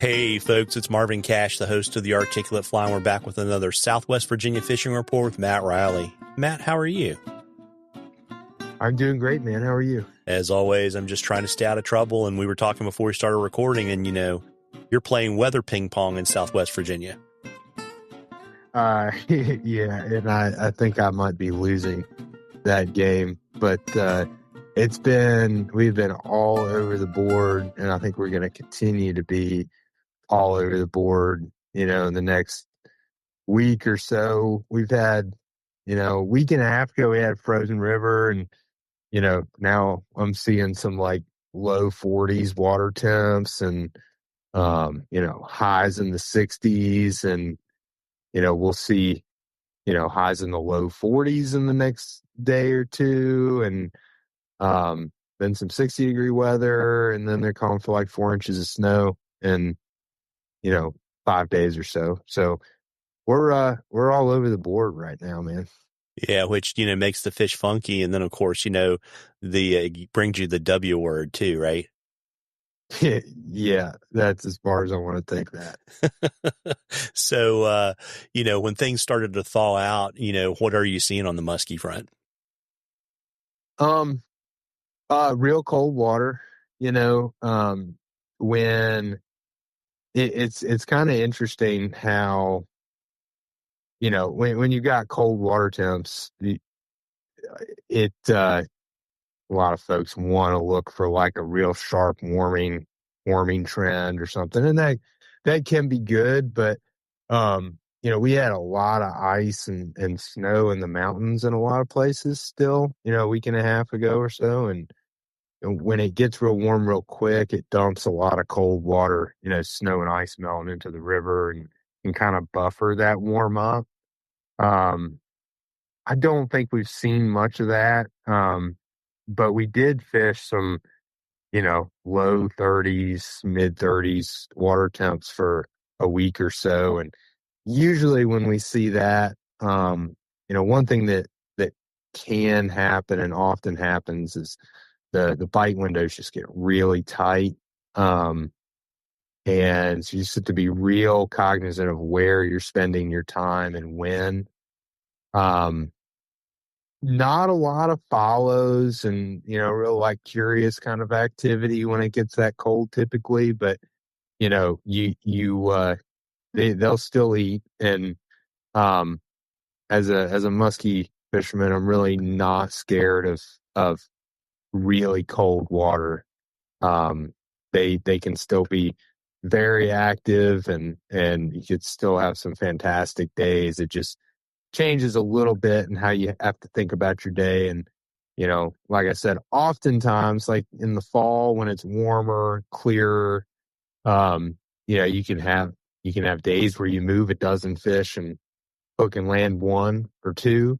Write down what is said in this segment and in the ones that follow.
Hey folks, it's Marvin Cash, the host of The Articulate Fly, and we're back with another Southwest Virginia fishing report with Matt Reilly. Matt, how are you? I'm doing great, man. How are you? As always, I'm just trying to stay out of trouble, and we were talking before we started recording, and you're playing weather ping pong in Southwest Virginia. Yeah, and I think I might be losing that game, but we've been all over the board, and I think we're going to continue to be all over the board, in the next week or so. We've had, a week and a half ago, we had Frozen River, and, now I'm seeing some like low 40s water temps and, highs in the 60s, and, we'll see, highs in the low 40s in the next day or two, and then some 60-degree weather, and then they're calling for like 4 inches of snow in 5 days or so. So we're all over the board right now, man. Yeah, which makes the fish funky, and then of course brings you the W word too, right? Yeah, that's as far as I want to take that. So when things started to thaw out, what are you seeing on the musky front? Real cold water, when it's kind of interesting how, when you got cold water temps, a lot of folks want to look for like a real sharp warming trend or something. And that can be good, but, we had a lot of ice and snow in the mountains in a lot of places still, a week and a half ago or so. And when it gets real warm real quick, it dumps a lot of cold water, snow and ice melting into the river and can kind of buffer that warm up. I don't think we've seen much of that. But we did fish some, low 30s, mid 30s water temps for a week or so. And usually when we see that, one thing that can happen and often happens is the bite windows just get really tight. And so you just have to be real cognizant of where you're spending your time and when. Not a lot of follows and, real like curious kind of activity when it gets that cold typically, but they'll still eat. And as a musky fisherman, I'm really not scared of really cold water. They can still be very active, and you could still have some fantastic days. It just changes a little bit and how you have to think about your day. And, like I said, oftentimes, like in the fall when it's warmer, clearer, you can have days where you move a dozen fish and hook and land one or two.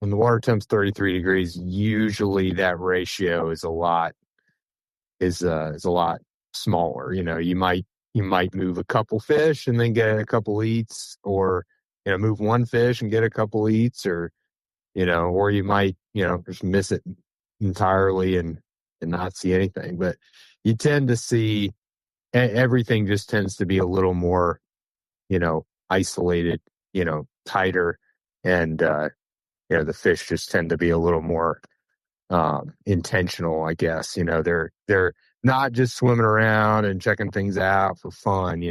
When the water temp's 33 degrees, usually that ratio is a lot smaller. You might move a couple fish and then get a couple eats, or move one fish and get a couple eats, or you might just miss it entirely and not see anything. But you tend to see everything just tends to be a little more isolated, tighter, and the fish just tend to be a little more intentional, I guess. They're not just swimming around and checking things out for fun.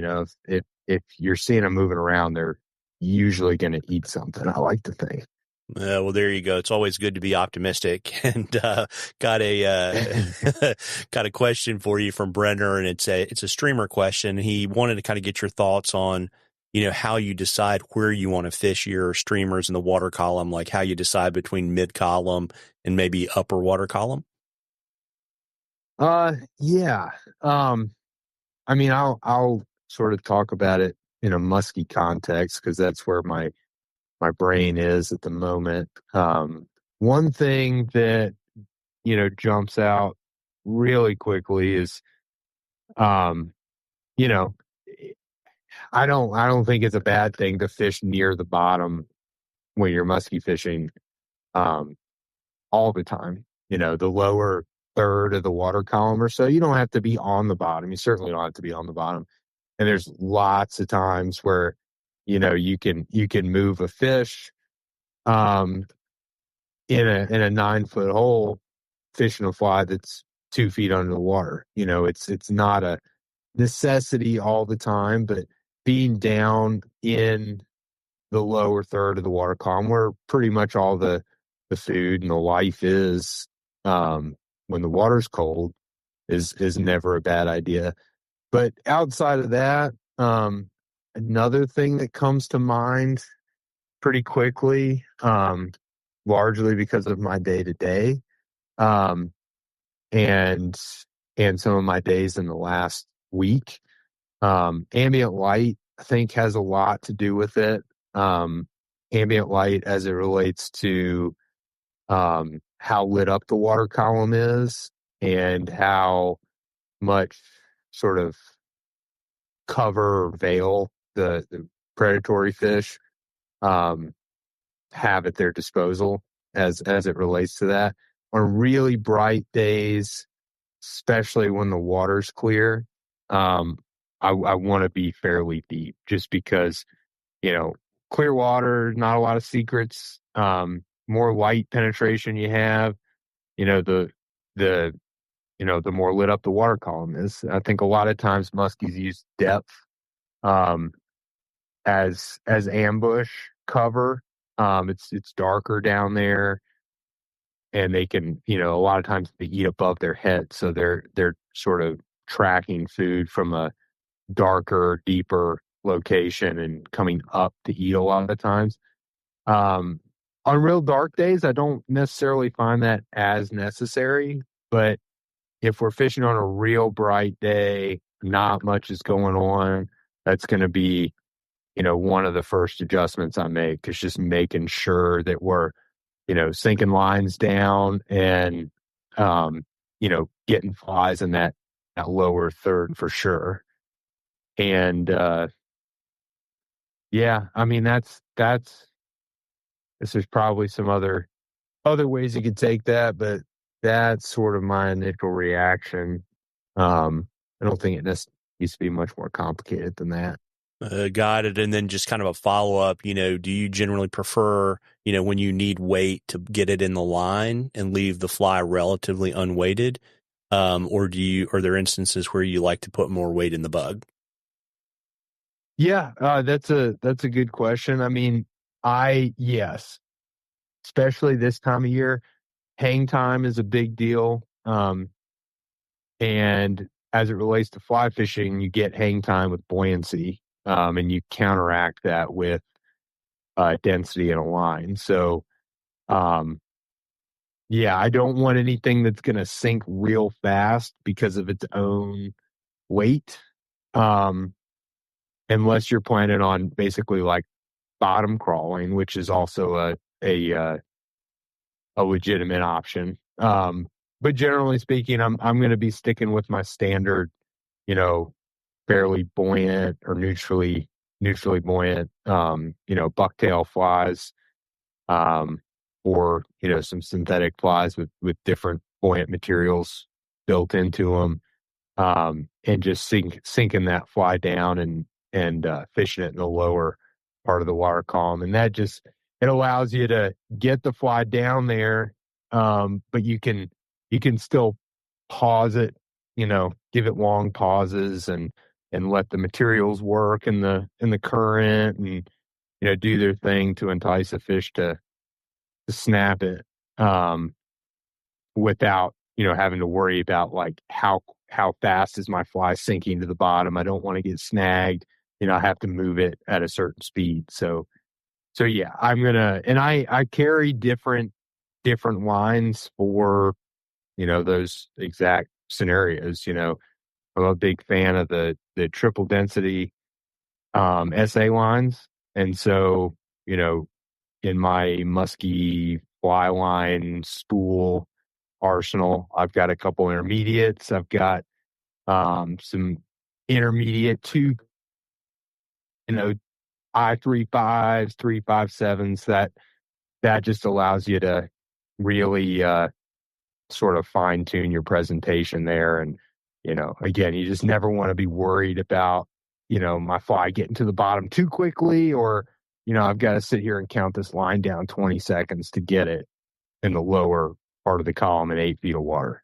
If you're seeing them moving around, they're usually going to eat something, I like to think. Well, there you go. It's always good to be optimistic. And got a got a question for you from Brenner, and it's a streamer question. He wanted to kind of get your thoughts on, how you decide where you want to fish your streamers in the water column, like how you decide between mid column and maybe upper water column. Yeah. I'll sort of talk about it in a musky context because that's where my brain is at the moment. One thing that, jumps out really quickly is, you know, I don't think it's a bad thing to fish near the bottom when you're musky fishing, all the time. The third of the water column or so. You don't have to be on the bottom. You certainly don't have to be on the bottom. And there's lots of times where, you can move a fish um in a 9 foot hole, fishing a fly that's 2 feet under the water. It's not a necessity all the time, but being down in the lower third of the water column where pretty much all the food and the life is, when the water's cold, is never a bad idea. But outside of that, another thing that comes to mind pretty quickly, largely because of my day to day, and some of my days in the last week, ambient light, I think, has a lot to do with it. Ambient light as it relates to how lit up the water column is and how much sort of cover or veil the predatory fish have at their disposal as it relates to that. On really bright days, especially when the water's clear, I want to be fairly deep just because, clear water, not a lot of secrets. More light penetration you have, the the the more lit up the water column is. I think a lot of times muskies use depth um, as ambush cover. It's darker down there, and they can, a lot of times they eat above their head, so they're sort of tracking food from a darker, deeper location and coming up to eat a lot of the times. Um, on real dark days, I don't necessarily find that as necessary, but if we're fishing on a real bright day, not much is going on, that's going to be, one of the first adjustments I make, is just making sure that we're, sinking lines down and, getting flies in that lower third for sure. And, yeah, I mean, there's probably some other ways you could take that, but that's sort of my initial reaction. I don't think it needs to be much more complicated than that. Got it. And then just kind of a follow up, do you generally prefer, when you need weight to get it in the line and leave the fly relatively unweighted? Or are there instances where you like to put more weight in the bug? Yeah, that's a good question. I mean, yes, especially this time of year, hang time is a big deal. And as it relates to fly fishing, you get hang time with buoyancy, and you counteract that with density in a line. So, um, yeah, I don't want anything that's going to sink real fast because of its own weight, um, unless you're planning on basically like bottom crawling, which is also a legitimate option. But generally speaking, I'm going to be sticking with my standard, you know, fairly buoyant or neutrally buoyant, bucktail flies, um, or some synthetic flies with different buoyant materials built into them, and just sinking that fly down and fishing it in the lower part of the water column, and that just it allows you to get the fly down there, but you can still pause it, give it long pauses and let the materials work in the current and do their thing to entice a fish to snap it, um, without having to worry about like how fast is my fly sinking to the bottom. I don't want to get snagged. I have to move it at a certain speed. So yeah, I'm gonna and I carry different lines for those exact scenarios. I'm a big fan of the triple density SA lines, and so in my musky fly line spool arsenal, I've got a couple intermediates. I've got some intermediate two, I-35s, 357s that just allows you to really sort of fine tune your presentation there. And, again, you just never want to be worried about, my fly getting to the bottom too quickly, or, I've got to sit here and count this line down 20 seconds to get it in the lower part of the column in 8 feet of water,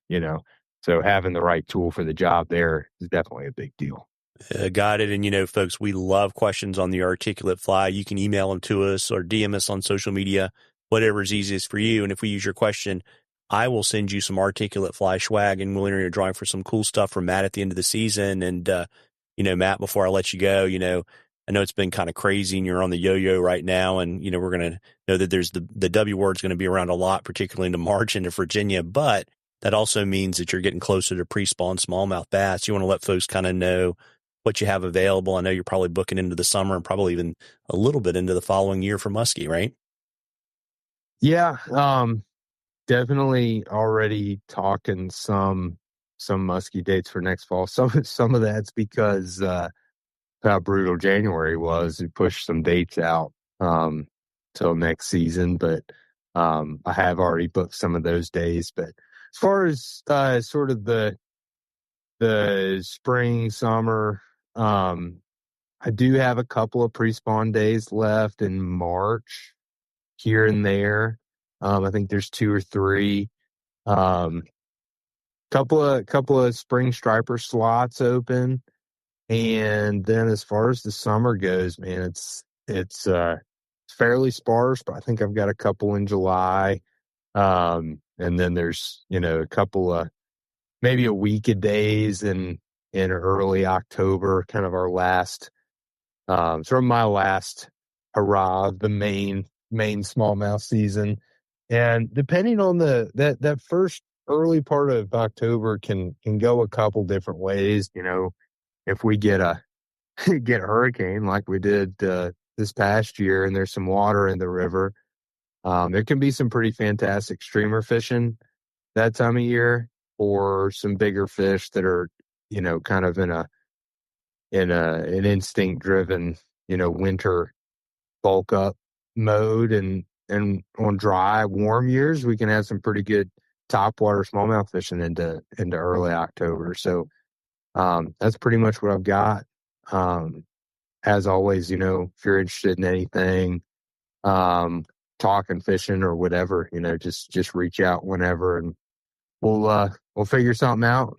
So having the right tool for the job there is definitely a big deal. Got it. And, folks, we love questions on the articulate fly. You can email them to us or DM us on social media, whatever's easiest for you. And if we use your question, I will send you some articulate fly swag, and we'll enter your drawing for some cool stuff from Matt at the end of the season. And, Matt, before I let you go, I know it's been kind of crazy and you're on the yo-yo right now. And, we're going to know that there's the W word's going to be around a lot, particularly into March into Virginia. But that also means that you're getting closer to pre-spawn smallmouth bass. You want to let folks kind of know what you have available. I know you're probably booking into the summer and probably even a little bit into the following year for Musky, right? Yeah. Definitely already talking some Musky dates for next fall. Some of that's because how brutal January was. We pushed some dates out till next season, but I have already booked some of those days. But as far as sort of the spring, summer, I do have a couple of pre-spawn days left in March here and there. I think there's 2 or 3. Couple of spring striper slots open, and then as far as the summer goes, man, it's fairly sparse, but I think I've got a couple in July, and then there's a couple of maybe a week of days in early October, kind of our last, sort of my last hurrah of the main smallmouth season. And depending on that first early part of October can go a couple different ways. If we get a hurricane like we did this past year, and there's some water in the river, there can be some pretty fantastic streamer fishing that time of year, or some bigger fish that are kind of in an instinct driven winter bulk up mode, and on dry warm years we can have some pretty good topwater smallmouth fishing into early October. So that's pretty much what I've got. As always, if you're interested in anything, talking fishing or whatever, just reach out whenever, and we'll figure something out.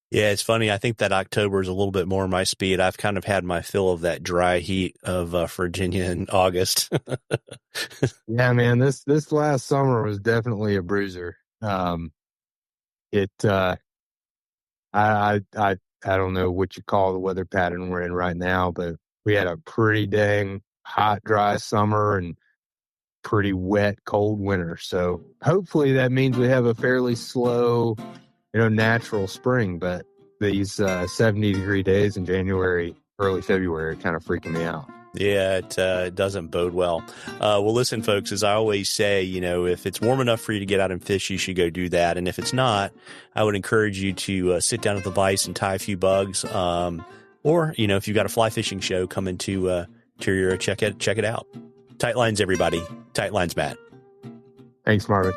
Yeah, it's funny. I think that October is a little bit more my speed. I've kind of had my fill of that dry heat of Virginia in August. Yeah, man, this last summer was definitely a bruiser. I don't know what you call the weather pattern we're in right now, but we had a pretty dang hot, dry summer and pretty wet, cold winter. So hopefully that means we have a fairly slow, natural spring. But these 70-degree days in January, early February are kind of freaking me out. Yeah, it doesn't bode well. Well, listen, folks, as I always say, if it's warm enough for you to get out and fish, you should go do that. And if it's not, I would encourage you to sit down at the vise and tie a few bugs. Or, if you've got a fly fishing show, come into your check it out. Tight lines, everybody. Tight lines, Matt. Thanks, Marvin.